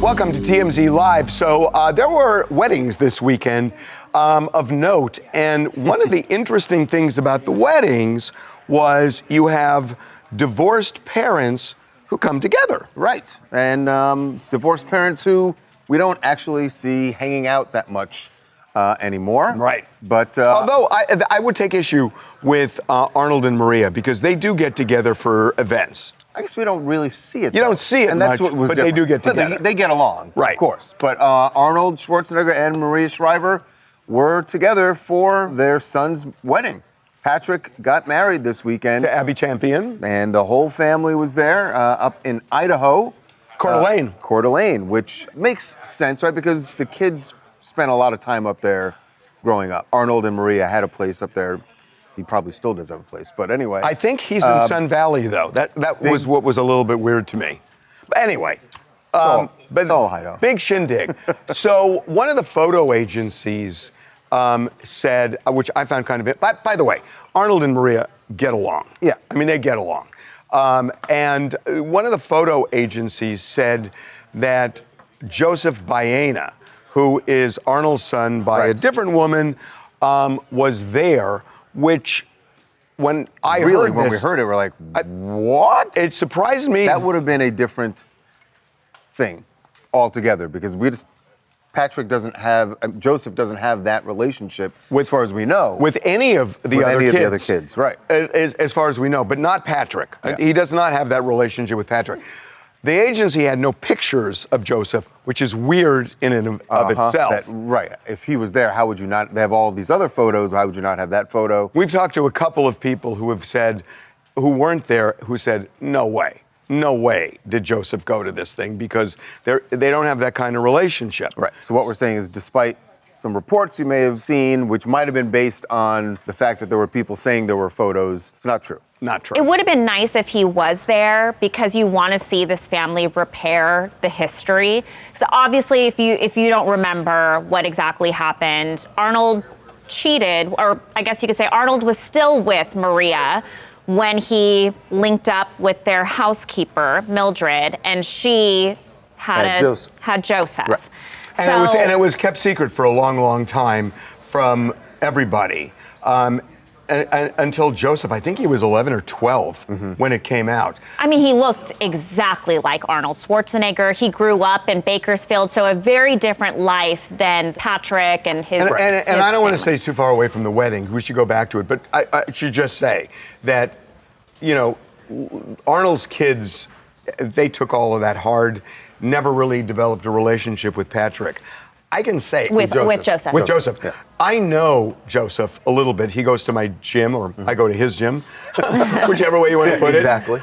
Welcome to TMZ Live. So there were weddings this weekend of note, and one of the interesting things about the weddings was you have divorced parents who come together. Right, and divorced parents who we don't actually see hanging out that much anymore. Right. But although I would take issue with Arnold and Maria because they do get together for events. I guess we don't really see it. You don't see it and much, that's what was but different. they do get together. They get along, right? Of course. But Arnold Schwarzenegger and Maria Shriver were together for their son's wedding. Patrick got married this weekend To Abby Champion. and the whole family was there up in Idaho. Coeur d'Alene. Coeur d'Alene, which makes sense, right? Because the kids spent a lot of time up there growing up. Arnold and Maria had a place up there. He probably still does have a place, but anyway. I think he's in Sun Valley, though. That was what was a little bit weird to me. But anyway. It's all Idaho. Big shindig. So one of the photo agencies said, which I found kind of, by the way, Arnold and Maria get along. Yeah. I mean, they get along. And one of the photo agencies said that Joseph Baena, who is Arnold's son by a different woman, was there, which when I heard this, when we heard it, we're like, what? it surprised me. That would have been a different thing altogether because Joseph doesn't have that relationship, as far as we know, with any of the other kids, right? As far as we know, but not Patrick. Yeah. He does not have that relationship with Patrick. The agency had no pictures of Joseph, which is weird in and of itself. Right. If he was there, how would you not? They have all these other photos. How would you not have that photo? We've talked to a couple of people who have said, who weren't there, who said, no way did Joseph go to this thing because they don't have that kind of relationship. Right. So what we're saying is, despite some reports you may have seen, which might have been based on the fact that there were people saying there were photos, it's not true. Not true. It would have been nice if he was there because you want to see this family repair the history. So obviously, if you don't remember what exactly happened, Arnold cheated, or I guess you could say Arnold was still with Maria when he linked up with their housekeeper, Mildred, and she had Joseph. Right. And it was kept secret for a long, long time from everybody. Until Joseph, I think he was 11 or 12 when it came out. I mean, he looked exactly like Arnold Schwarzenegger. He grew up in Bakersfield, so a very different life than Patrick and his And I don't want to stay too far away from the wedding. We should go back to it. But I should just say that, Arnold's kids, they took all of that hard, never really developed a relationship with Patrick. I can say with Joseph. With Joseph. Yeah. I know Joseph a little bit. He goes to my gym, or I go to his gym, whichever way you want to put it. Exactly.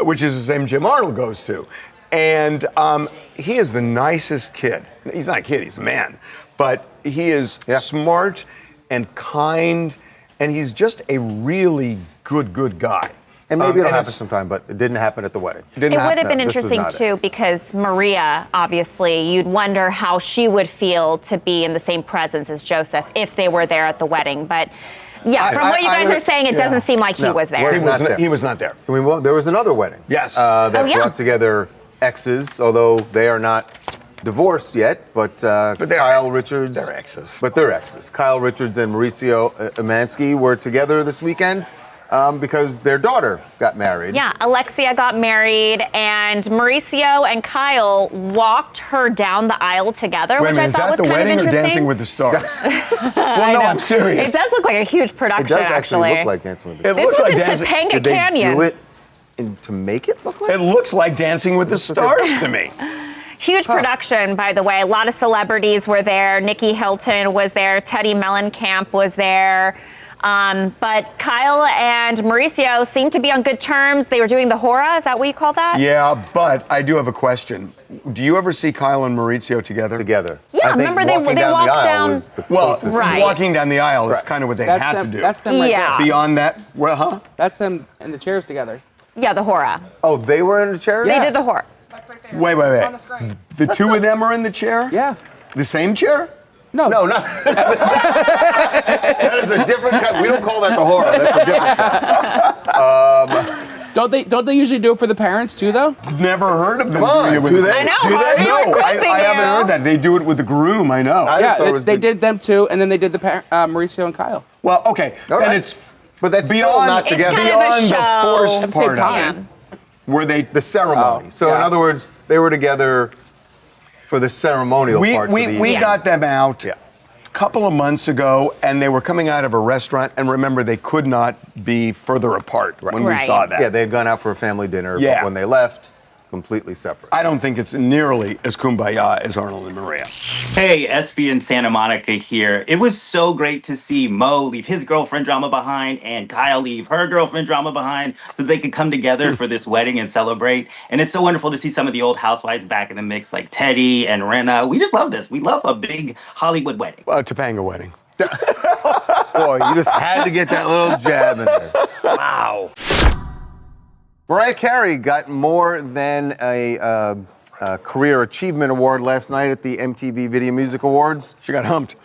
Which is the same gym Arnold goes to. And he is the nicest kid. He's not a kid, he's a man. But he is smart and kind, and he's just a really good guy. And maybe it'll happen sometime, but it didn't happen at the wedding. It would have been interesting, too, because Maria, obviously, you'd wonder how she would feel to be in the same presence as Joseph if they were there at the wedding. But, yeah, from what you guys are saying, it doesn't seem like he was there. He was not there. Can we move on? There was another wedding. Yes. That brought together exes, although they are not divorced yet, but Kyle Richards. They're exes. But they're exes. Kyle Richards and Mauricio Umansky were together this weekend. Because their daughter got married. Yeah, Alexia got married, and Mauricio and Kyle walked her down the aisle together, which I thought was kind of interesting. Is that the wedding or Dancing with the Stars? Well, no, I'm serious. It does look like a huge production, It does actually look like Dancing with the Stars. This was in Topanga Canyon. Did they do it to make it look like? It looks like Dancing with the Stars to me. Huge production, by the way. A lot of celebrities were there. Nikki Hilton was there. Teddy Mellencamp was there. But Kyle and Mauricio seemed to be on good terms. They were doing the hora, is that what you call that? Yeah, but I do have a question. Do you ever see Kyle and Mauricio together? Yeah, remember they walked down. Walking down the aisle is kind of what they had to do. That's them right there. Beyond that, That's them in the chairs together. Yeah, the hora. Oh, they were in the chair? They did the hora. Wait. The two of them are in the chair? Yeah. The same chair? No, not. That is a different kind. We don't call that the horror. That's a different kind. Don't they usually do it for the parents too, though? Never heard of them Come on, doing it with do the- they? I know, Do Maher, they? you No, were I quizzing haven't you. heard that. They do it with the groom, I know. I just thought it Yeah, was they the- did them too, and then they did the Mauricio and Kyle. Well, okay, All then right. it's But that's still beyond, not It's together. kind of a beyond the show. forced At the same part of time. it. Were they The ceremony. Oh, So in yeah. other words, they were together for the ceremonial We parts of the we evening. got them out Yeah. a couple of months ago, and they were coming out of a restaurant. And remember, they could not be further apart when we Right. saw that. Yeah, they had gone out for a family dinner, Yeah. but when they left, completely separate. I don't think it's nearly as kumbaya as Arnold and Maria. Hey, SB in Santa Monica here. It was so great to see Mo leave his girlfriend drama behind and Kyle leave her girlfriend drama behind so they could come together for this wedding and celebrate. And it's so wonderful to see some of the old housewives back in the mix, like Teddy and Rena. We just love this. We love a big Hollywood wedding. Topanga wedding. Boy, you just had to get that little jab in there. Wow. Mariah Carey got more than a Career Achievement Award last night at the MTV Video Music Awards. She got humped.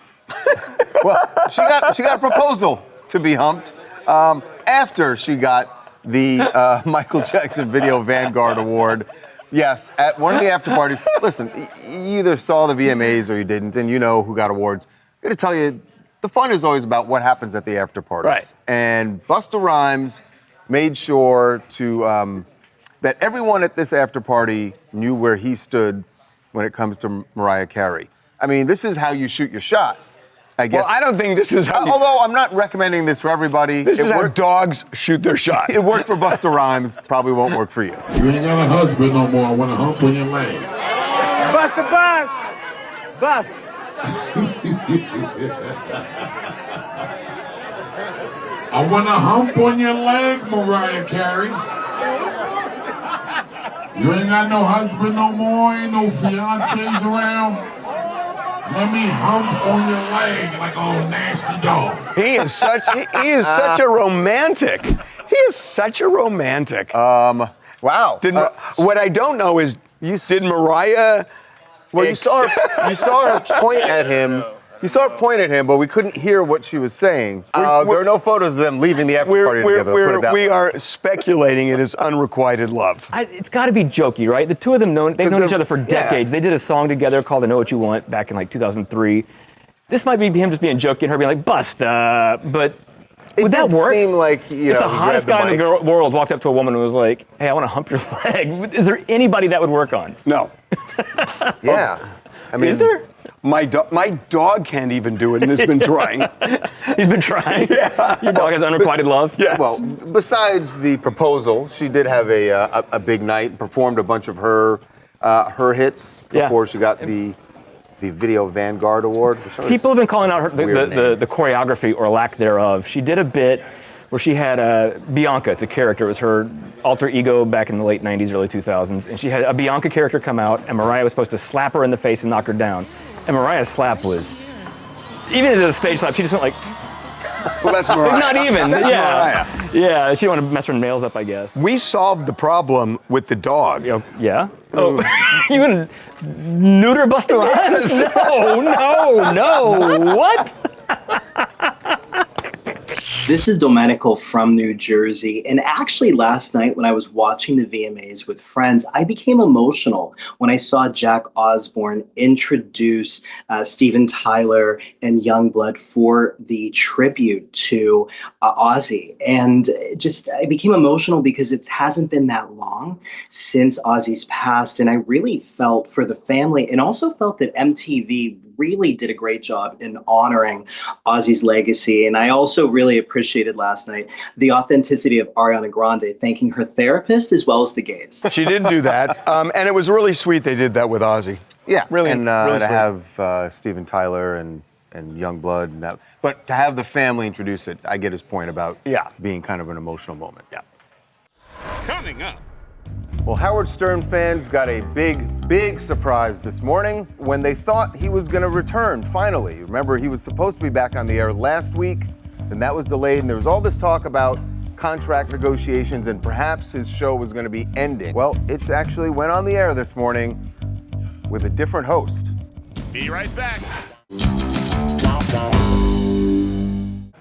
Well, she got a proposal to be humped after she got the Michael Jackson Video Vanguard Award. Yes, at one of the after parties. Listen, you either saw the VMAs or you didn't, and you know who got awards. I'm going to tell you, the fun is always about what happens at the after parties. Right. And Busta Rhymes made sure to that everyone at this after party knew where he stood when it comes to Mariah Carey. I mean, this is how you shoot your shot, I guess. Well, I don't think this is how. Although I'm not recommending this for everybody. This is how worked, dogs shoot their shot. it worked for Busta Rhymes, probably won't work for you. You ain't got a husband no more. I want to hump on your leg. Bust the bus! Bust! I want to hump on your leg, Mariah Carey. You ain't got no husband no more. Ain't no fiancés around. Let me hump on your leg like a old nasty dog. He is such a romantic. He is such a romantic. Wow. What I don't know is, did Mariah? Well, you saw her point at him. You saw her point at him, but we couldn't hear what she was saying. There are no photos of them leaving the after party together. Put it that we way. are speculating it is unrequited love. It's got to be jokey, right? The two of them they've known each other for decades. They did a song together called "I Know What You Want" back in like 2003. This might be him just being jokey and her being like, "Busta," but would that work? It seemed like, if the hottest guy in the world walked up to a woman and was like, "Hey, I want to hump your leg," is there anybody that would work on? No. Yeah. I mean, Is there? My dog can't even do it and has been trying. He's been trying. Yeah. Your dog has unrequited love. Yes. Well, besides the proposal, she did have a big night, performed a bunch of her hits before she got the Video Vanguard Award. People have been calling out her, Weird the choreography or lack thereof. She did a bit where she had Bianca. It's a character. It was her alter ego back in the late 90s, early 2000s. And she had a Bianca character come out, and Mariah was supposed to slap her in the face and knock her down. And Mariah's slap was, even as a stage slap, she just went like, Well, that's Mariah. not even. That's Yeah. Mariah. Yeah, she didn't want to mess her nails up, I guess. We solved the problem with the dog. Yeah? Oh, you gonna neuter Busta Rhymes? No. What? This is Domenico from New Jersey. And actually last night when I was watching the VMAs with friends, I became emotional when I saw Jack Osbourne introduce Steven Tyler and Youngblood for the tribute to Ozzy. And I became emotional because it hasn't been that long since Ozzy's passed. And I really felt for the family and also felt that MTV really did a great job in honoring Ozzy's legacy. And I also really appreciated last night the authenticity of Ariana Grande thanking her therapist as well as the gays. She did do that, and it was really sweet they did that with Ozzy. Yeah, Really, and really to sweet. have Steven Tyler and Youngblood, and that, but to have the family introduce it, I get his point about being kind of an emotional moment. Yeah. Coming up. Well, Howard Stern fans got a big surprise this morning when they thought he was going to return, finally. Remember, he was supposed to be back on the air last week, and that was delayed, and there was all this talk about contract negotiations, and perhaps his show was going to be ending. Well, it actually went on the air this morning with a different host. Be right back.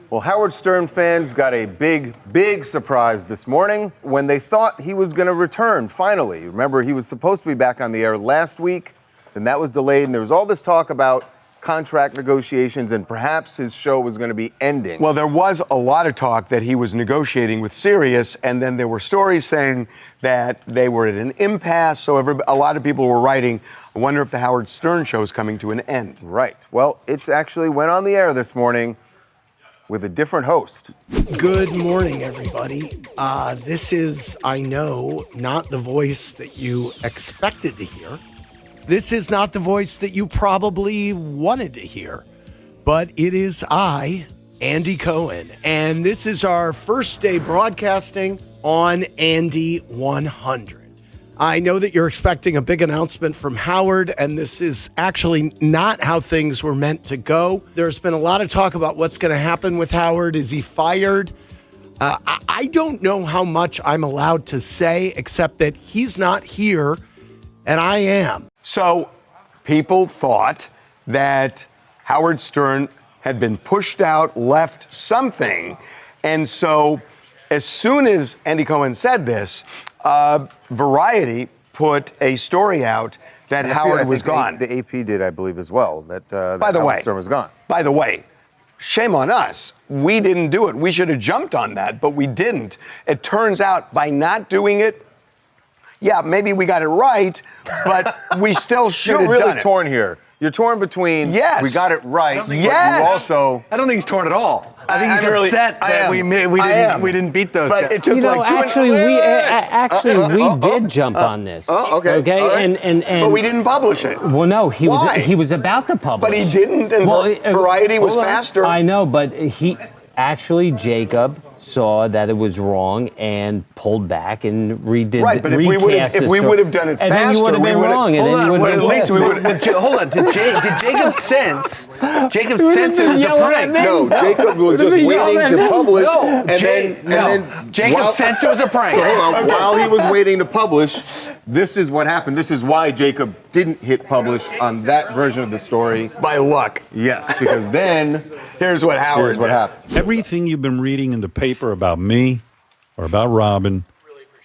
Well, Howard Stern fans got a big surprise this morning when they thought he was going to return finally. Remember, he was supposed to be back on the air last week, and that was delayed, and there was all this talk about contract negotiations and perhaps his show was going to be ending. Well, there was a lot of talk that he was negotiating with Sirius, and then there were stories saying that they were at an impasse, so a lot of people were writing, I wonder if the Howard Stern show is coming to an end. Right. Well, it actually went on the air this morning with a different host. Good morning, everybody. This is, I know, not the voice that you expected to hear. This is not the voice that you probably wanted to hear. But it is I, Andy Cohen, and this is our first day broadcasting on Andy 100. I know that you're expecting a big announcement from Howard, and this is actually not how things were meant to go. There's been a lot of talk about what's going to happen with Howard. Is he fired? I don't know how much I'm allowed to say, except that he's not here, and I am. So people thought that Howard Stern had been pushed out, left something, and so as soon as Andy Cohen said this, Variety put a story out that Howard was gone. The AP did, I believe, as well, that Howard Stern was gone. By the way, shame on us. We didn't do it. We should have jumped on that, but we didn't. It turns out by not doing it, yeah, maybe we got it right, but we still should have done it. You're really torn here. You're torn between, yes, we got it right, but yes, you also... I don't think he's torn at all. I think he's really upset that we didn't beat those guys. But it took like we did jump on this. Oh, okay. Okay, right. and but we didn't publish it. Well, no, he Why? was about to publish. But he didn't, and Variety was faster. I know, but Jacob saw that it was wrong and pulled back and redid. Right, but if we would have done it faster, and then you would have been wrong, and then you would have been Hold on, did Jacob sense? Jacob sensed it was a prank. No, Jacob was just waiting to publish, then Jacob sensed it was a prank. So hold on, while he was waiting to publish, this is what happened. This is why Jacob didn't hit publish on that version of the story. By luck. Yes, because then here's what happened. Everything you've been reading in the paper about me or about Robin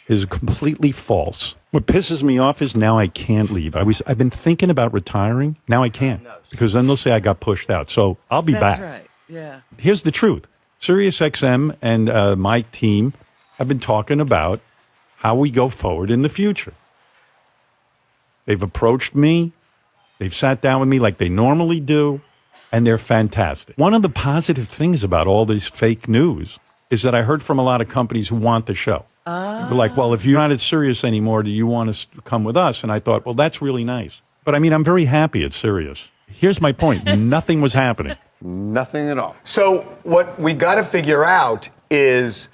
is completely false. What pisses me off is now I can't leave. I've been thinking about retiring. Now I can't because then they'll say I got pushed out. So I'll be back. That's right. Yeah. Here's the truth. SiriusXM and my team have been talking about how we go forward in the future. They've approached me. They've sat down with me like they normally do. And they're fantastic. One of the positive things about all this fake news is that I heard from a lot of companies who want the show. They're like, well, if you're not at Sirius anymore, do you want to come with us? And I thought, well, that's really nice. But I mean, I'm very happy at Sirius. Here's my point. Nothing was happening. Nothing at all. So what we got to figure out is,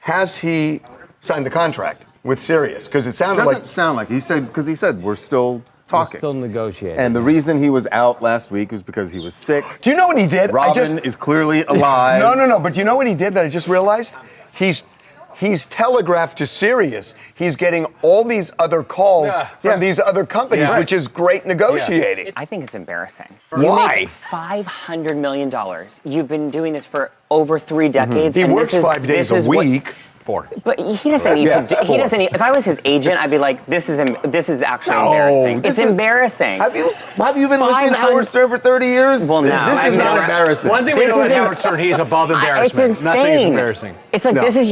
has he signed the contract with Sirius? Because it sounded doesn't sound like he said we're still talking. We're still negotiating. And the reason he was out last week was because he was sick. Do you know what he did? Robin is clearly alive. No. But you know what he did that I just realized? He's telegraphed to Sirius. He's getting all these other calls from these other companies, which is great negotiating. I think it's embarrassing. Why? You make $500 million. You've been doing this for over 3 decades. He works 5 days a week. 4. But he doesn't need to. He doesn't need. If I was his agent, I'd be like, "This is actually embarrassing. It's embarrassing." Have you been listening to Howard Stern for 30 years? Well, no. This is not embarrassing. One thing we know about Howard Stern, he is above embarrassment. It's insane. Nothing is embarrassing. It's like this is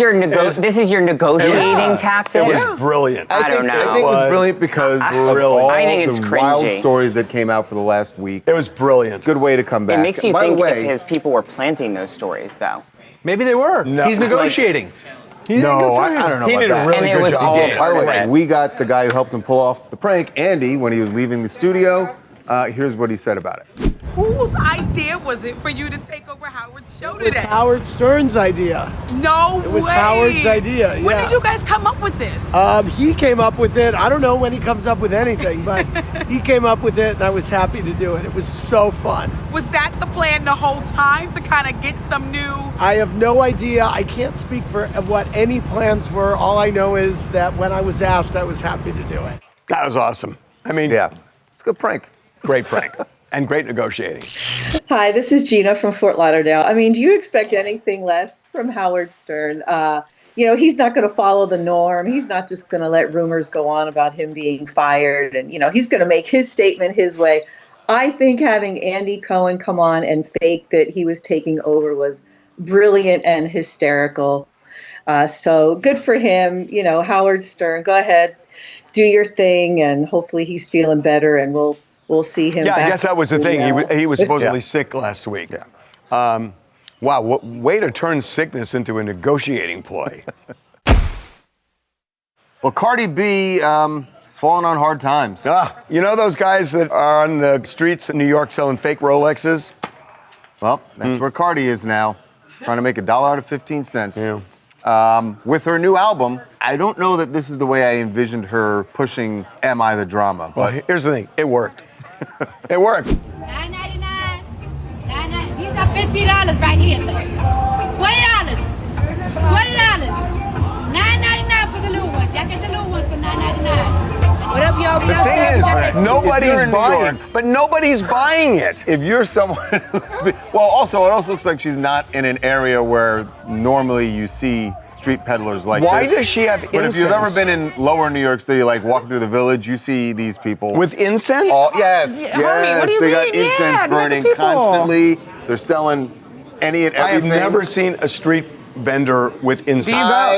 your negotiating tactic. It was brilliant. I don't know. I think it was brilliant because of all I think it's the cringy. wild stories that came out for the last week. It was brilliant. Good way to come back. It makes you think if his people were planting those stories, though. Maybe they were. No. He's negotiating. I don't know. He did a really good job. By the way, we got the guy who helped him pull off the prank, Andy, when he was leaving the studio. Here's what he said about it. Whose idea was it for you to take over Howard's show today? It's Howard Stern's idea. No way. It was Howard's idea. When did you guys come up with this? He came up with it. I don't know when he comes up with anything, but he came up with it, and I was happy to do it. It was so fun. Was that the plan the whole time, to kind of get some new... I have no idea. I can't speak for what any plans were. All I know is that when I was asked, I was happy to do it. That was awesome. I mean, it's a good prank. Great prank. and great negotiating. Hi, this is Gina from Fort Lauderdale. I mean, do you expect anything less from Howard Stern? He's not going to follow the norm. He's not just going to let rumors go on about him being fired. And, he's going to make his statement his way. I think having Andy Cohen come on and fake that he was taking over was brilliant and hysterical. So good for him. Howard Stern, go ahead, do your thing, and hopefully he's feeling better, and we'll see him. Yeah, back I guess that was the thing. He was supposedly Yeah. sick last week. Yeah. Wow, way to turn sickness into a negotiating ploy. Well, Cardi B is falling on hard times. You know those guys that are on the streets in New York selling fake Rolexes? Well, that's where Cardi is now, trying to make $1 out of 15 cents. Yeah. With her new album, I don't know that this is the way I envisioned her pushing Am I the Drama. Well, here's the thing. It worked. It worked. $9.99. These are $15 right here, sir. $20. $9.99 for the little ones. Y'all get the little ones for $9.99. What up, y'all? The thing is, nobody's buying, but nobody's buying it. If you're someone well, also, it also looks like she's not in an area where normally you see street peddlers like Why this. does she have But if you've ever incense? been in lower New York City, like walking through the village, you see these people. With incense? Yes, Yeah, Harvey, what do you they got mean? incense Yeah, look at burning people. constantly. They're selling any and I have everything. never seen a street vendor with incense.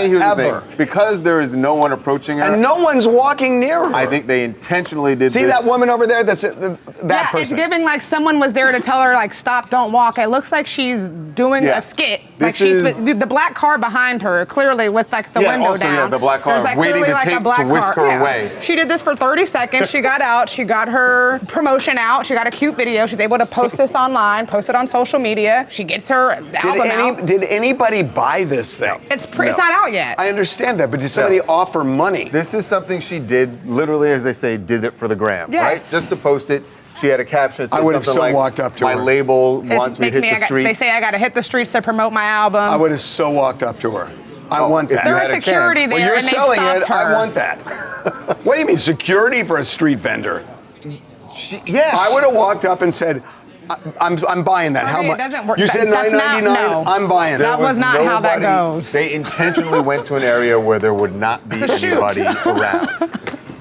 Here's the Ever. thing. Because there is no one approaching her. And no one's walking near her. I think they intentionally did See this. that woman over there? That's it. That Yeah, person. it's giving like someone was there to tell her like stop, don't walk. It looks like she's doing Yeah. a skit. This Like is- the black car behind her, clearly with like the window also, down. yeah, the black car There's, like, waiting clearly, to like, take a black to whisk car. her Yeah. away. She did this for 30 seconds. She got out. She got her promotion out. She got a cute video. She's able to post this online, post it on social media. She gets her album out. Did anybody buy this thing? It's not out yet. I understand that, but did somebody offer money? This is something she did, literally, as they say, did it for the gram, Yes. right? Just to post it. She had a caption that said I would have something so like, walked up to my her. label It wants me to makes hit the They streets. say I got to hit the streets to promote my album. I would have so walked up to her. I want that. if you There had was a security chance. there, Well, you're and they selling stopped it. her. I want that. What do you mean, security for a street vendor? Yeah. I would have walked up and said, I'm buying that. How Harvey, much? it doesn't work. You said That's not- $9.99. no. I'm buying That it. was not how that goes. They intentionally went to an area where there would not be It's a shoot. anybody around.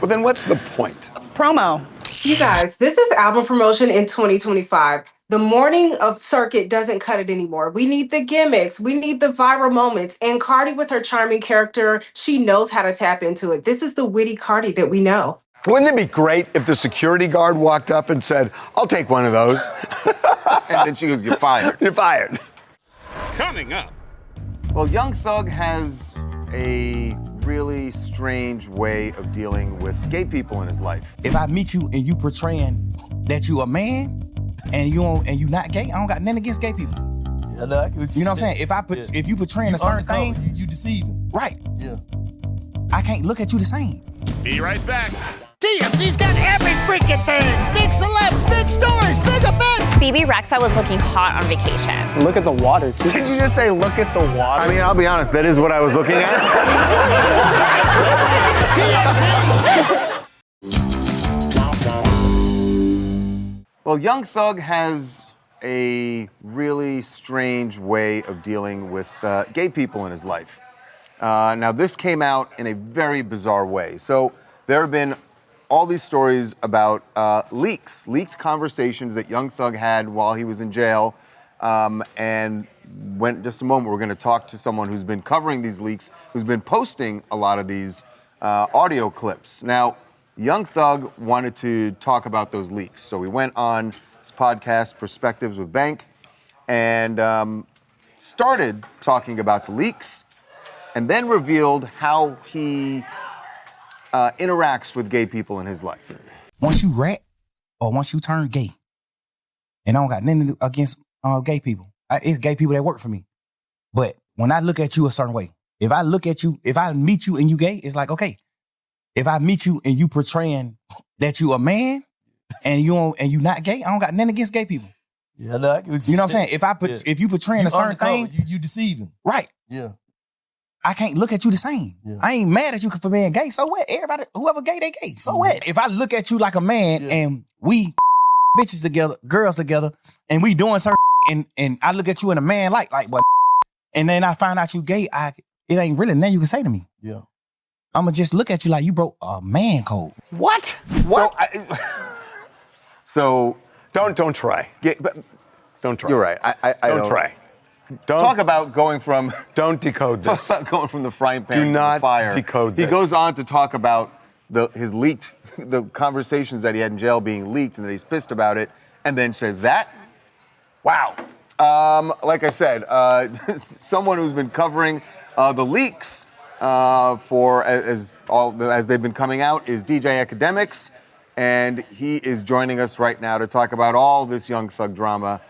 Well, then what's the point? Promo. You guys, this is album promotion in 2025. The morning of circuit doesn't cut it anymore. We need the gimmicks. We need the viral moments. And Cardi, with her charming character, she knows how to tap into it. This is the witty Cardi that we know. Wouldn't it be great if the security guard walked up and said, I'll take one of those? And then she goes, you're fired. You're fired. Coming up. Well, Young Thug has a really strange way of dealing with gay people in his life. If I meet you and you portraying that you a man and you not gay, I don't got nothing against gay people. Yeah, no, You know what I'm saying? If you portraying a certain thing, you deceiving. right? Yeah. I can't look at you the same. Be right back. TMZ's got every freaking thing. Big celebs, big stories, big events. BB Rexa was looking hot on vacation. Look at the water, too. Did you just say look at the water? I mean, I'll be honest, that is what I was looking at. Well, Young Thug has a really strange way of dealing with gay people in his life. Now, this came out in a very bizarre way. So there have been all these stories about leaked conversations that Young Thug had while he was in jail. And when just a moment, we're going to talk to someone who's been covering these leaks, who's been posting a lot of these audio clips. Now, Young Thug wanted to talk about those leaks. So we went on this podcast, Perspectives with Bank, and started talking about the leaks, and then revealed how he interacts with gay people in his life. Once you rat or once you turn gay, and I don't got nothing against gay people. It's gay people that work for me. But when I look at you a certain way, if I meet you and you gay, it's like, okay. If I meet you and you portraying that you a man and you not gay, I don't got nothing against gay people. Yeah, no, You know what I'm saying? If you portraying a certain thing, you deceiving. right? Yeah. I can't look at you the same. Yeah. I ain't mad at you for being gay. So what? Everybody, whoever gay, they gay. So what? If I look at you like a man and we bitches together, girls together, and we doing certain and I look at you and a man like what, and then I find out you gay, it ain't really nothing you can say to me. Yeah. I'ma just look at you like you broke a man code. What? What? So don't try. Don't try. You're right. I don't try. Don't talk about going from. Don't decode this. Talk about going from the frying pan Do to not the fire. decode this. He goes on to talk about the conversations that he had in jail being leaked, and that he's pissed about it, and then says that. Wow. Like I said, someone who's been covering the leaks as they've been coming out is DJ Akademiks, and he is joining us right now to talk about all this Young Thug drama.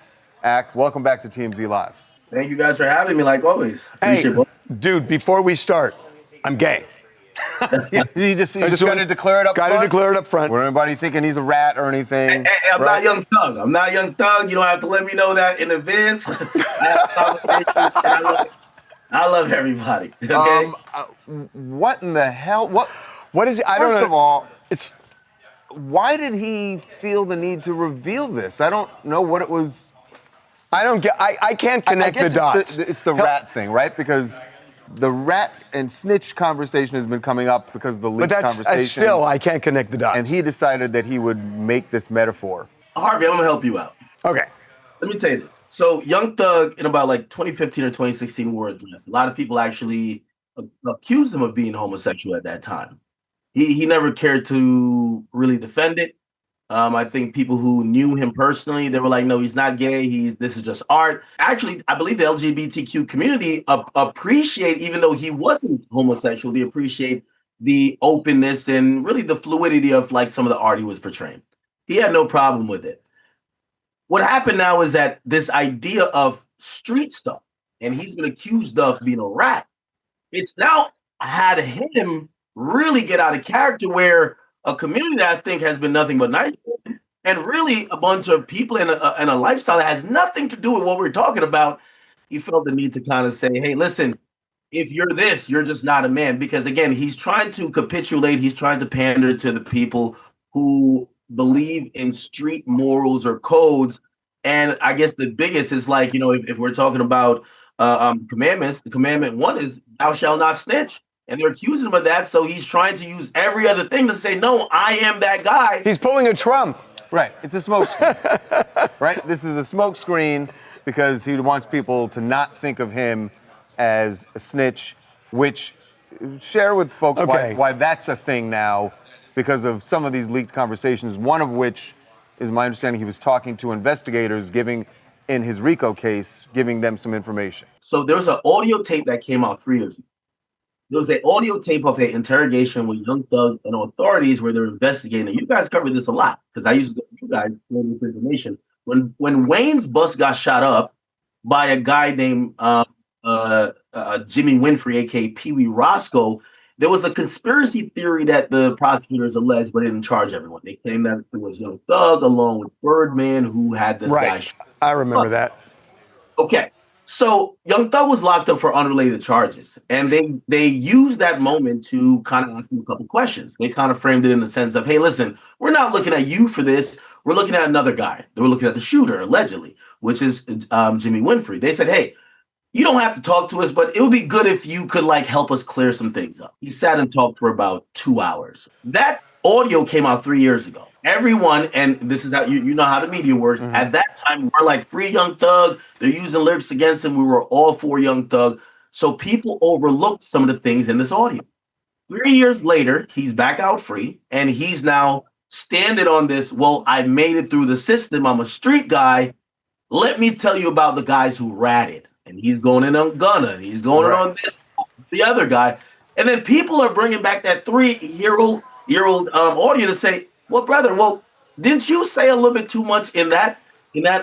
Ak, welcome back to TMZ Live. Thank you guys for having me, like always. Hey, dude, before we start, I'm gay. You just got to declare it up front. Got to declare it up front. Where anybody thinking he's a rat or anything. Hey, I'm not Young Thug. I'm not Young Thug. You don't have to let me know that in advance. I love everybody. Okay. What in the hell? What is it? I don't know. First of all, why did he feel the need to reveal this? I don't know what it was. I can't connect the dots. It's the rat thing, right? Because the rat and snitch conversation has been coming up because of the leaked conversations. Still, I can't connect the dots. And he decided that he would make this metaphor. Harvey, I'm gonna help you out. Okay. Let me tell you this. So Young Thug in about like 2015 or 2016 wore a dress. A lot of people actually accused him of being homosexual at that time. He never cared to really defend it. I think people who knew him personally, they were like, no, he's not gay. This is just art. Actually, I believe the LGBTQ community appreciate, even though he wasn't homosexual, they appreciate the openness and really the fluidity of like some of the art he was portraying. He had no problem with it. What happened now is that this idea of street stuff, and he's been accused of being a rat, it's now had him really get out of character, where a community that I think has been nothing but nice, and really a bunch of people in a lifestyle that has nothing to do with what we're talking about, he felt the need to kind of say, hey, listen, if you're this, you're just not a man. Because again, he's trying to capitulate, he's trying to pander to the people who believe in street morals or codes. And I guess the biggest is like, if we're talking about commandments, the commandment one is thou shalt not snitch. And they're accusing him of that, so he's trying to use every other thing to say, no, I am that guy. He's pulling a Trump. Right, it's a smoke screen. Right, this is a smoke screen because he wants people to not think of him as a snitch, which share with folks why that's a thing now because of some of these leaked conversations, one of which is my understanding he was talking to investigators, in his RICO case, giving them some information. So there's an audio tape that came out 3 years ago. There was an audio tape of an interrogation with Young Thug and authorities where they're investigating. You guys cover this a lot because I used to go to you guys for this information. When Wayne's bus got shot up by a guy named Jimmy Winfrey, aka Pee Wee Roscoe, there was a conspiracy theory that the prosecutors alleged, but didn't charge everyone. They claimed that it was Young Thug along with Birdman who had this guy shot. I remember that. Okay. So Young Thug was locked up for unrelated charges, and they used that moment to kind of ask him a couple questions. They kind of framed it in the sense of, hey, listen, we're not looking at you for this. We're looking at another guy. They were looking at the shooter, allegedly, which is Jimmy Winfrey. They said, hey, you don't have to talk to us, but it would be good if you could help us clear some things up. He sat and talked for about 2 hours. That audio came out 3 years ago. Everyone, and this is how you know how the media works. Mm-hmm. At that time, we're like, free Young Thug. They're using lyrics against him. We were all for Young Thug. So people overlooked some of the things in this audio. 3 years later, he's back out free, and he's now standing on this, well, I made it through the system. I'm a street guy. Let me tell you about the guys who ratted. And he's going in on Gunna, and he's going in on this, the other guy. And then people are bringing back that 3-year-old audio to say, well, brother, didn't you say a little bit too much in that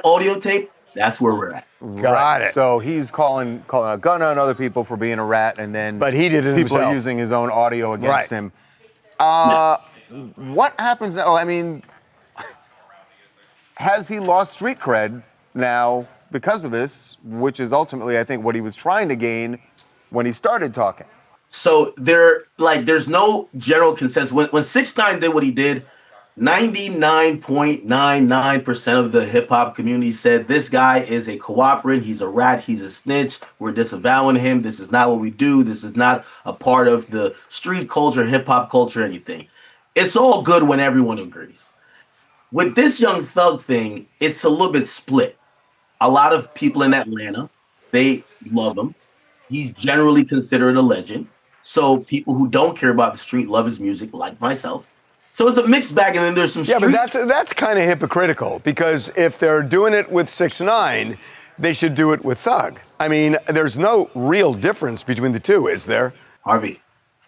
audio tape? That's where we're at. Got it. So he's calling out Gunna and other people for being a rat, and then but he did it people himself. Are using his own audio against him. What happens now? I mean, has he lost street cred now because of this, which is ultimately, I think, what he was trying to gain when he started talking? So there's no general consensus. When 6ix9ine did what he did, 99.99% of the hip hop community said this guy is a cooperant. He's a rat. He's a snitch. We're disavowing him. This is not what we do. This is not a part of the street culture, hip hop culture, anything. It's all good when everyone agrees. With this Young Thug thing, it's a little bit split. A lot of people in Atlanta, they love him. He's generally considered a legend. So people who don't care about the street love his music, like myself. So it's a mixed bag, and then there's some street. Yeah, but that's kind of hypocritical, because if they're doing it with 6ix9ine, they should do it with Thug. I mean, there's no real difference between the two, is there? Harvey,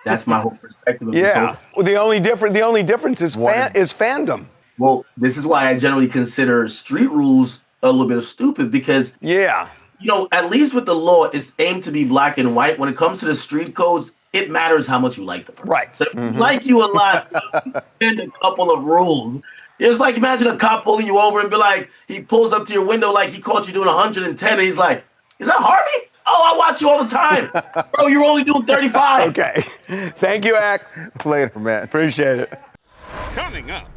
that's my whole perspective of this whole. Well, the only difference is fandom. Well, this is why I generally consider street rules a little bit of stupid, because at least with the law, it's aimed to be black and white. When it comes to the street codes, it matters how much you like the person. Right. So if you like you a lot, and a couple of rules. It's like, imagine a cop pulling you over and be like, he pulls up to your window like he caught you doing 110, and he's like, is that Harvey? Oh, I watch you all the time. Bro, you're only doing 35. Okay. Thank you, Ak. Later, man. Appreciate it. Coming up.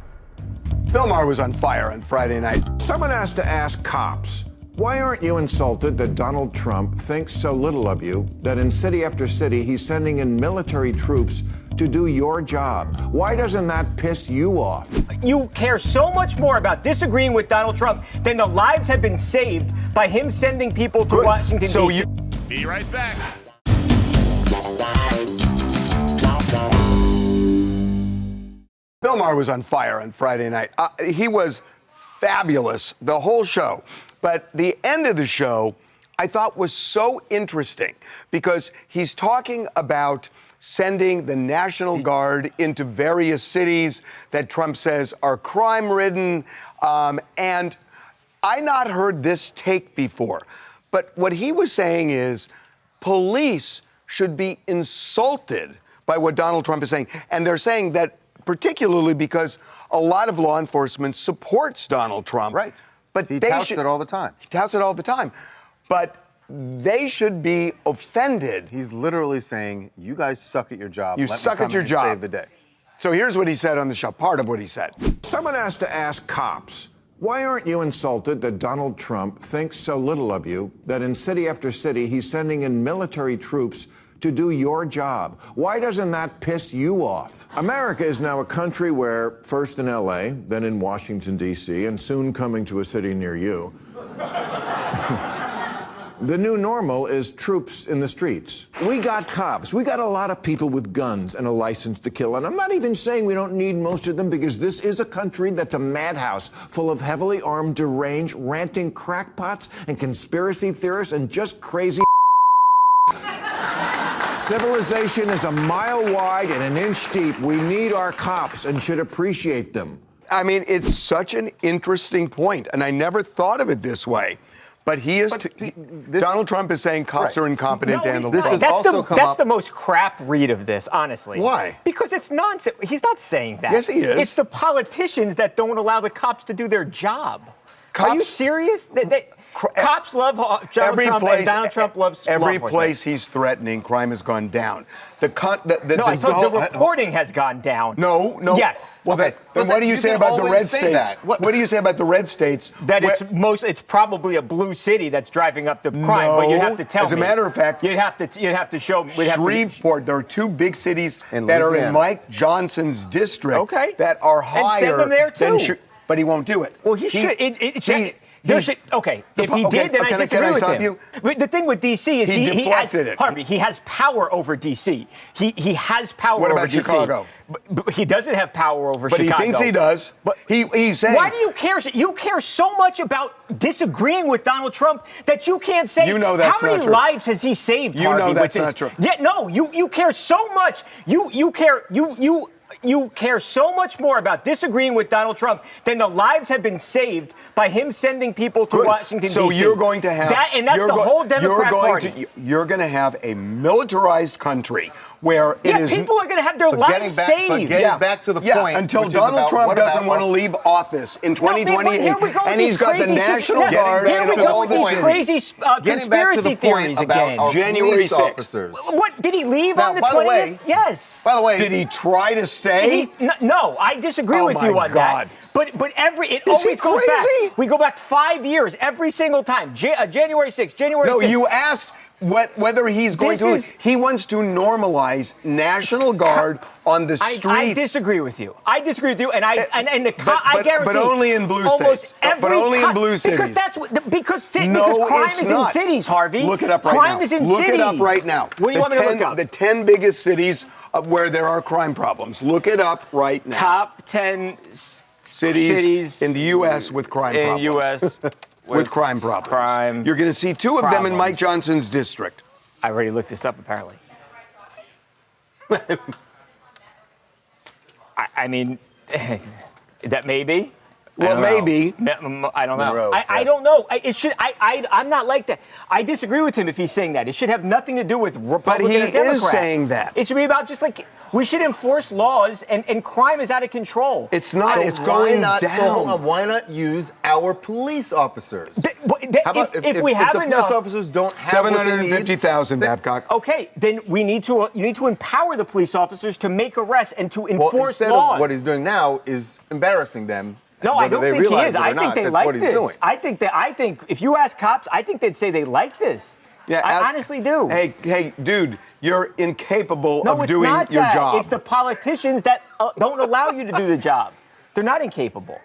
Bill Maher was on fire on Friday night. Someone has to ask cops, why aren't you insulted that Donald Trump thinks so little of you that in city after city he's sending in military troops to do your job? Why doesn't that piss you off? You care so much more about disagreeing with Donald Trump than the lives have been saved by him sending people to Washington, D.C. Be right back. Bill Maher was on fire on Friday night. He was fabulous the whole show. But the end of the show, I thought was so interesting, because he's talking about sending the National Guard into various cities that Trump says are crime-ridden. And I not heard this take before. But what he was saying is police should be insulted by what Donald Trump is saying. And they're saying that particularly because a lot of law enforcement supports Donald Trump. Right. But he they touts it all the time. He touts it all the time. But they should be offended. He's literally saying, you guys suck at your job. You Let me suck come at your and job. Save the day. So here's what he said on the show, part of what he said. Someone has to ask cops, why aren't you insulted that Donald Trump thinks so little of you that in city after city he's sending in military troops to do your job? Why doesn't that piss you off? America is now a country where, first in LA, then in Washington, D.C., and soon coming to a city near you, the new normal is troops in the streets. We got cops. We got a lot of people with guns and a license to kill. And I'm not even saying we don't need most of them, because this is a country that's a madhouse full of heavily armed, deranged, ranting crackpots and conspiracy theorists and just crazy. Civilization is a mile wide and an inch deep. We need our cops and should appreciate them. I mean, it's such an interesting point, and I never thought of it this way. But he is. Donald Trump is saying cops are incompetent to handle the problem. That's the most crap read of this, honestly. Why? Because it's nonsense. He's not saying that. Yes, he is. It's the politicians that don't allow the cops to do their job. Are you serious? Cops love Donald Trump, and Donald Trump loves law every enforcement. place he's threatening, crime has gone down. No, I thought the reporting has gone down. No. Yes. Well, then what do you say about the red states? What do you say about the red states? That it's probably a blue city that's driving up the crime. But you have to tell me. As a matter of fact, you'd have to show. Shreveport. There are two big cities that are in Mike Johnson's district that are higher. And send them there too. But he won't do it. Well, he should. If he did, then I disagree with him. The thing with D.C. is he deflected it. Harvey, he has power over D.C. He has power over D.C. What about Chicago? But he doesn't have power over Chicago. But he thinks he does. But he's saying. Why do you care? You care so much about disagreeing with Donald Trump that you can't say. You know that's how many not true. lives has he saved? You Harvey, know that's not true. Yeah, no. You care so much. You care so much more about disagreeing with Donald Trump than the lives have been saved by him sending people to Washington, D.C. So you're going to have that, and that's the whole Democrat Party. You're going to have a militarized country where it is. People are going to have their lives saved. But getting back to the point, until Donald Trump doesn't want to leave office in 2028, and he's got the National Guard and all these crazy conspiracy theories again. January 6th. Officers. What did he leave on the 20th? Yes. By the way, did he try to say? No, I disagree with you on God. that. But it Is he always goes crazy? back. We go back 5 years every single time. January 6th, January 6th. No, you asked whether he's going to. He wants to normalize National Guard on the streets. I disagree with you. I guarantee. But only in blue states. But only in blue cities. Because crime is in cities, Harvey. Look it up right now. Crime is in cities. Look it up right now. What do you want me to look up? The 10 biggest cities where there are crime problems. Look it up right now. Top 10 cities in the U.S. with crime problems. In U.S. with crime problems. You're going to see 2 of them in Mike Johnson's district. I already looked this up, apparently. I mean, that may be. Well, maybe. I don't know. I don't know. I'm not like that. I disagree with him if he's saying that. It should have nothing to do with Republican and Democrat. But he is saying that. It should be about just like we should enforce laws, and crime is out of control. It's not. So it's going down. So hold on. Why not use our police officers? How about if we have the enough, police officers don't have 750,000, Babcock. Okay, then you need to empower the police officers to make arrests and to enforce instead laws. Of what he's doing now is embarrassing them. No, I don't think he is. I think they like this. Doing. I think if you ask cops, I think they'd say they like this. Yeah, I honestly do. Hey, dude, you're incapable of it's doing not your that. job. It's the politicians that don't allow you to do the job. They're not incapable.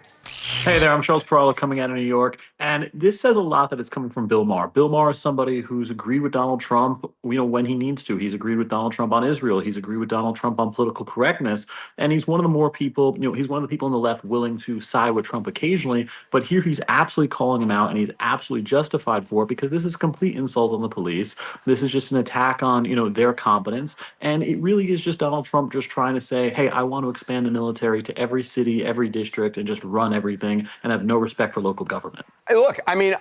Hey there, I'm Charles Peralta coming out of New York, and this says a lot that it's coming from Bill Maher. Bill Maher is somebody who's agreed with Donald Trump, when he needs to. He's agreed with Donald Trump on Israel. He's agreed with Donald Trump on political correctness, and he's one of the more people, he's one of the people on the left willing to side with Trump occasionally, but here he's absolutely calling him out, and he's absolutely justified for it, because this is a complete insult on the police. This is just an attack on, their competence, and it really is just Donald Trump just trying to say, hey, I want to expand the military to every city, every district, and just run everything, and have no respect for local government. Hey, look, I mean,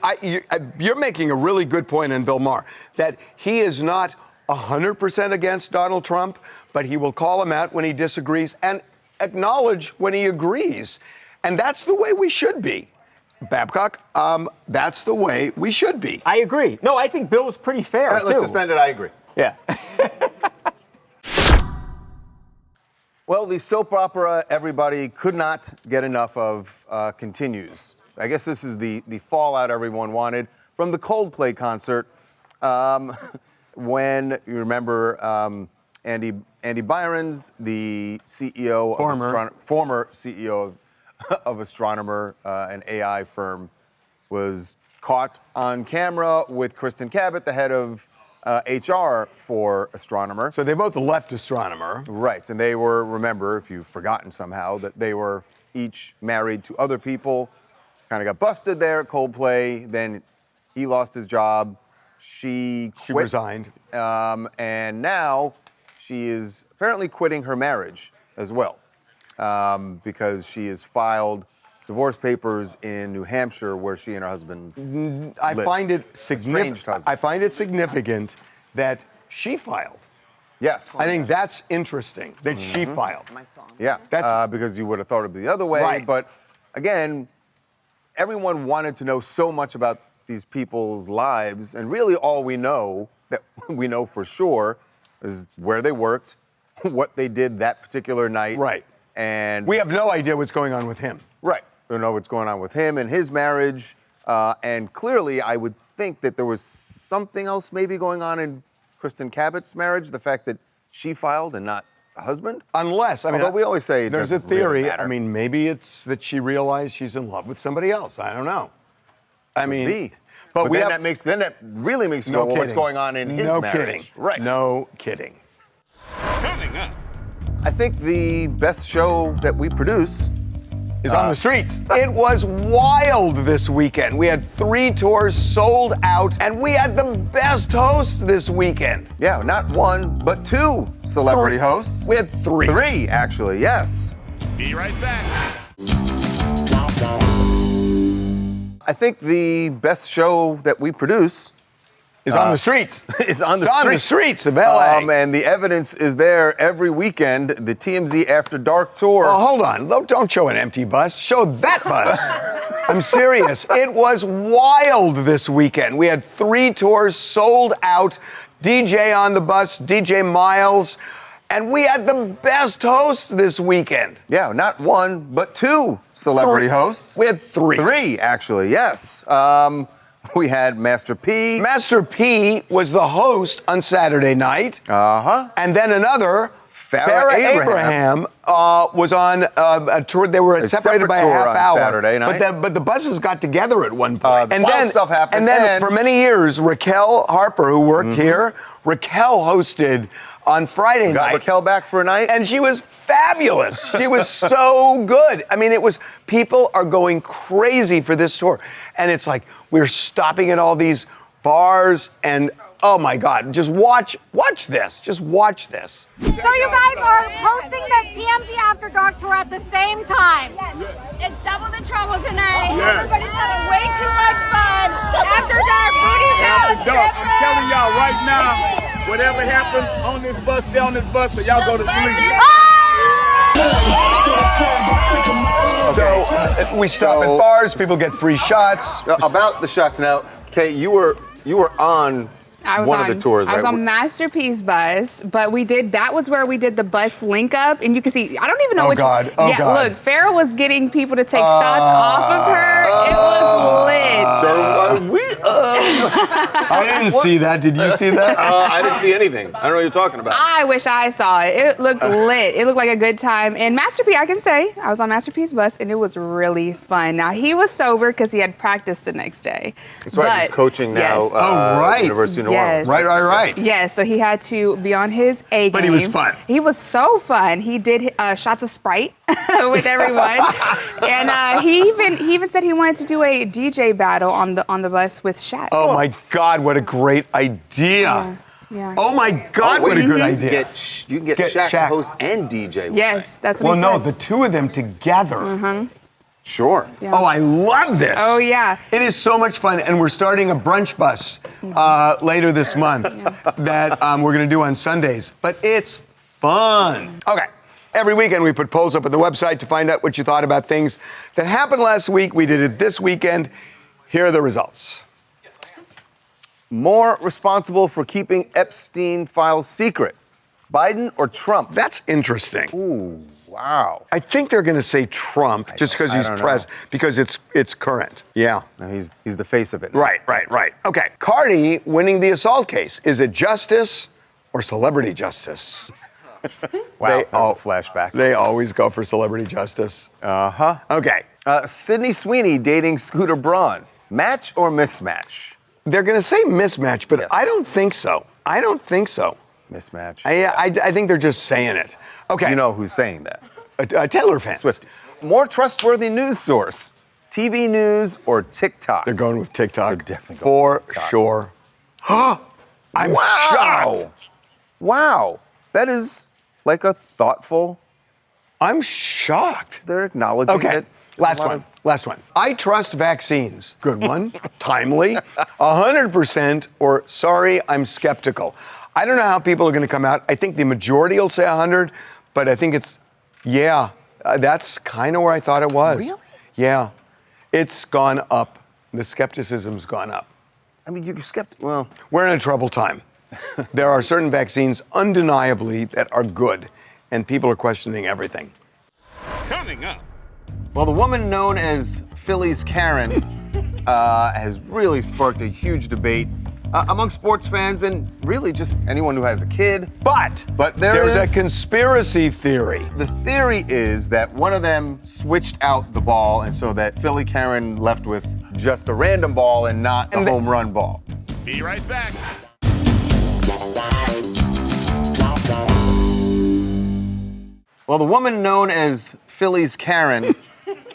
you're making a really good point on Bill Maher, that he is not 100% against Donald Trump, but he will call him out when he disagrees and acknowledge when he agrees. And that's the way we should be. Babcock, that's the way we should be. I agree. No, I think Bill's pretty fair, All right, let's just end it. I agree. Yeah. Well, the soap opera everybody could not get enough of continues. I guess this is the fallout everyone wanted from the Coldplay concert. When you remember Andy Byron's, the CEO, former CEO of Astronomer, an AI firm, was caught on camera with Kristen Cabot, the head of HR for Astronomer. So they both left Astronomer. Right, and they were, remember, if you've forgotten somehow, that they were each married to other people, kind of got busted there at Coldplay, then he lost his job, she quit, resigned. And now she is apparently quitting her marriage as well, because she has filed divorce papers in New Hampshire, where she and her husband I live. find it significant. I find it significant that she filed. Yes. I think that's interesting that she filed. Yeah, because you would have thought it would be the other way. Right. But again, everyone wanted to know so much about these people's lives, and really all we know, that we know for sure, is where they worked, what they did that particular night. Right. And we have no idea what's going on with him. Right. We don't know what's going on with him and his marriage. And clearly, I would think that there was something else maybe going on in Kristen Cabot's marriage, the fact that she filed and not the husband. Unless, I mean, although we always say there's a theory. I mean, maybe it's that she realized she's in love with somebody else. I don't know. I mean, but then that really makes you know what's going on in his marriage. No kidding. Right. No kidding. Coming up. I think the best show that we produce is on the streets. It was wild this weekend. We had 3 tours sold out, and we had the best hosts this weekend. Yeah, not 1, but 2 celebrity hosts. We had 3. 3, actually, yes. Be right back. I think the best show that we produce is on the streets. Is on the it's streets. on the streets of LA. And the evidence is there every weekend. The TMZ After Dark tour. Oh, hold on. Don't show an empty bus. Show that bus. I'm serious. It was wild this weekend. We had 3 tours sold out. DJ on the bus, DJ Miles. And we had the best hosts this weekend. Yeah, not one, but two celebrity hosts. We had three. Three, actually, yes. We had Master P. Master P was the host on Saturday night. Uh-huh. And then another, Farrah Abraham was on a tour. They were separated by a half hour. Saturday night. But the buses got together at one point. And then stuff happened. And then for many years, Raquel Harper, who worked here, Raquel hosted on Friday night. Got Raquel back for a night. And she was fabulous. She was so good. I mean, people are going crazy for this tour. And it's like, we're stopping at all these bars and oh my God, just watch this. Just watch this. So you guys are hosting the TMZ After Dark tour at the same time. It's double the trouble tonight. Yeah. Everybody's having way too much fun. After Dark, booties out, After Dark, I'm telling y'all right now, whatever happened on this bus, stay on this bus, so y'all go to sleep. So we stop at bars, people get free shots. About the shots now, Kay, you were on one of the tours, right? I was on Master P's bus, but that was where we did the bus link up, and you can see, I don't even know which. God. Look, Farrah was getting people to take shots off of her. It was lit. I didn't see that. Did you see that? I didn't see anything. I don't know what you're talking about. I wish I saw it. It looked lit. It looked like a good time. And Master P, I can say, I was on Master P's bus, and it was really fun. Now, he was sober because he had practice the next day. That's right, he's coaching now at University of New Orleans. Right. Yes, so he had to be on his A game. But he was fun. He was so fun. He did shots of Sprite with everyone. And he even said he wanted to do a DJ battle on the bus with Shaq. Oh my God, what a great idea. Yeah. Oh my God, what a good idea. You can get Shaq to host and DJ. Yes, that's what he said. Well, no, the two of them together. Sure. Yeah. Oh, I love this. Oh, yeah. It is so much fun, and we're starting a brunch bus later this month that we're going to do on Sundays. But it's fun. Okay. Every weekend we put polls up on the website to find out what you thought about things that happened last week. We did it this weekend. Here are the results. More responsible for keeping Epstein files secret, Biden or Trump? That's interesting. Ooh, wow. I think they're going to say Trump just because he's president, because it's current. Yeah. No, he's the face of it now. Right. Okay. Cardi winning the assault case. Is it justice or celebrity justice? Wow, that's a flashback. They always go for celebrity justice. Uh-huh. Okay. Sydney Sweeney dating Scooter Braun. Match or mismatch? They're going to say mismatch, but I don't think so. Mismatch. I think they're just saying it. Okay. You know who's saying that? A Taylor fan. Swift. More trustworthy news source, TV news or TikTok? They're going with TikTok. They're definitely going with TikTok. Sure. I'm shocked. Wow. That is like a thoughtful. I'm shocked. They're acknowledging it. Last one. I trust vaccines. Good one. Timely. 100% or sorry, I'm skeptical. I don't know how people are going to come out. I think the majority will say 100, but I think it's, that's kind of where I thought it was. Really? Yeah. It's gone up. The skepticism's gone up. I mean, you're skeptical. Well, we're in a troubled time. There are certain vaccines undeniably that are good, and people are questioning everything. Coming up. Well, the woman known as Phillies Karen has really sparked a huge debate among sports fans and really just anyone who has a kid. But there's a conspiracy theory. The theory is that one of them switched out the ball, and so that Philly Karen left with just a random ball and not a home run ball. Be right back. Well, the woman known as Phillies Karen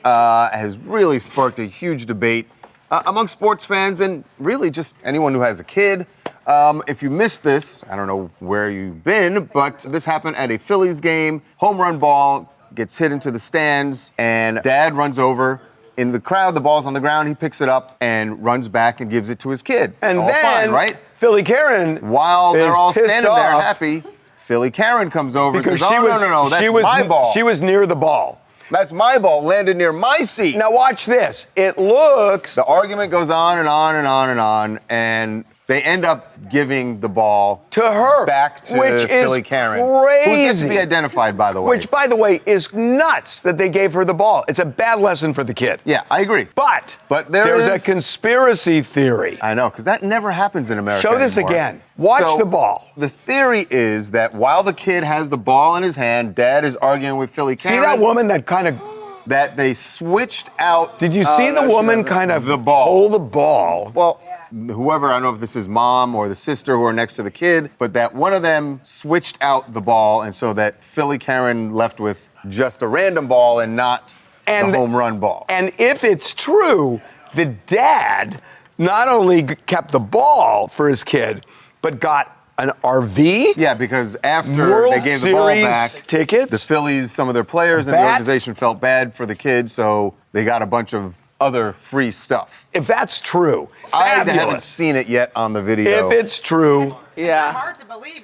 has really sparked a huge debate among sports fans and really just anyone who has a kid. If you missed this, I don't know where you've been, but this happened at a Phillies game. Home run ball gets hit into the stands, and dad runs over. In the crowd, the ball's on the ground. He picks it up and runs back and gives it to his kid. And all then, fine, right? Philly Karen, while they're all standing there off happy, Philly Karen comes over because and says, no, that's my ball. She was near the ball. That's my ball, landed near my seat. Now watch this. It looks... The argument goes on and on and on and on, and They end up giving the ball to her, back to which Philly is Karen, crazy. who's yet to be identified, by the way. Which, by the way, is nuts that they gave her the ball. It's a bad lesson for the kid. Yeah, I agree. But there's a conspiracy theory. I know, because that never happens in America Show this anymore. again. Watch the ball. The theory is that while the kid has the ball in his hand, Dad is arguing with Philly Karen. See that woman that kind of... That they switched out... Did you see the woman kind of hold the ball? Well... Whoever, I don't know if this is mom or the sister who are next to the kid, but that one of them switched out the ball, and so that Philly Karen left with just a random ball and not the home run ball. And if it's true, the dad not only kept the ball for his kid, but got an RV. Yeah, because after World they gave Series the ball back, tickets, the Phillies, some of their players in the organization felt bad for the kid, so they got a bunch of other free stuff. If that's true, I fabulous. haven't seen it yet on the video. If it's true, Yeah.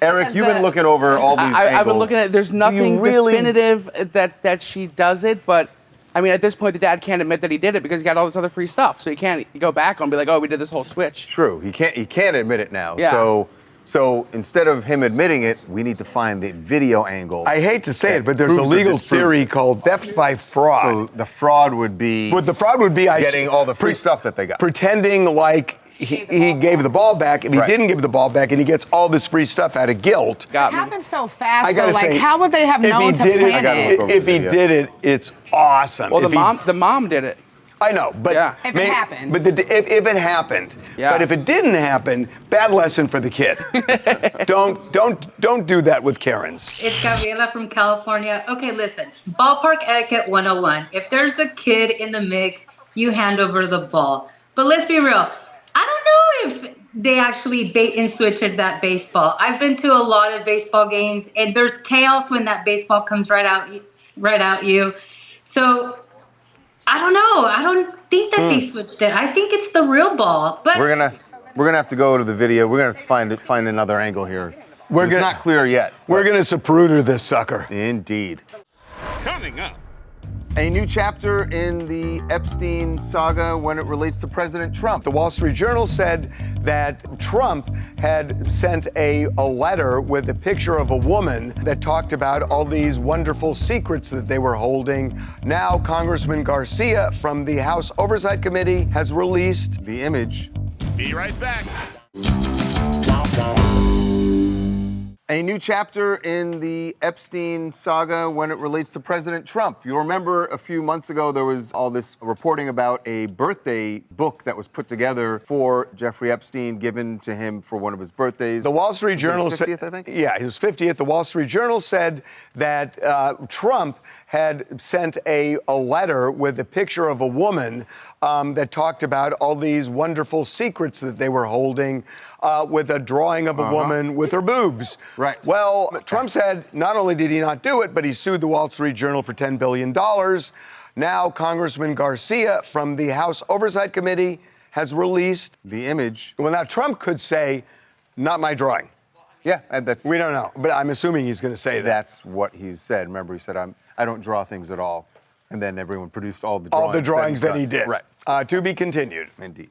Eric, you've been looking over all these angles. I've been looking at it. There's nothing definitive that she does it, but I mean, at this point, the dad can't admit that he did it because he got all this other free stuff. So he can't go back and be like, oh, we did this whole switch. True. He can't admit it now. Yeah. So instead of him admitting it, we need to find the video angle. I hate to say it, but there's a legal theory called theft by fraud. So the fraud would be... But the fraud would be getting all the free stuff that they got. Pretending like he gave the ball back. If he didn't give the ball back and he gets all this free stuff out of guilt. It happened so fast. I gotta though. say, like, how would they have known to plan it? If he did it, it's awesome. Well, the mom did it. I know, but if it happened. But if it happened, but if it didn't happen, bad lesson for the kid. don't do that with Karens. It's Gabriela from California. Okay, listen, ballpark etiquette 101. If there's a kid in the mix, you hand over the ball. But let's be real. I don't know if they actually bait and switch at that baseball. I've been to a lot of baseball games, and there's chaos when that baseball comes right out you. So I don't know. I don't think that they switched it. I think it's the real ball. But We're gonna have to go to the video. We're gonna have to find another angle here. It's not clear yet. We're gonna Zapruder this sucker. Indeed. Coming up. A new chapter in the Epstein saga when it relates to President Trump. The Wall Street Journal said that Trump had sent a letter with a picture of a woman that talked about all these wonderful secrets that they were holding. Now, Congressman Garcia from the House Oversight Committee has released the image. Be right back. A new chapter in the Epstein saga when it relates to President Trump. You remember a few months ago there was all this reporting about a birthday book that was put together for Jeffrey Epstein, given to him for one of his birthdays. The Wall Street Journal said, 50th, I think? Yeah, his 50th. The Wall Street Journal said that Trump had sent a letter with a picture of a woman that talked about all these wonderful secrets that they were holding, with a drawing of a woman with her boobs. Right. Well, Trump said not only did he not do it, but he sued the Wall Street Journal for $10 billion. Now, Congressman Garcia from the House Oversight Committee has released the image. Well, now Trump could say, not my drawing. Yeah, and we don't know, but I'm assuming he's going to say that. That's what he said. Remember, he said, I don't draw things at all. And then everyone produced all the drawings. All the drawings that he did. Right. To be continued. Indeed.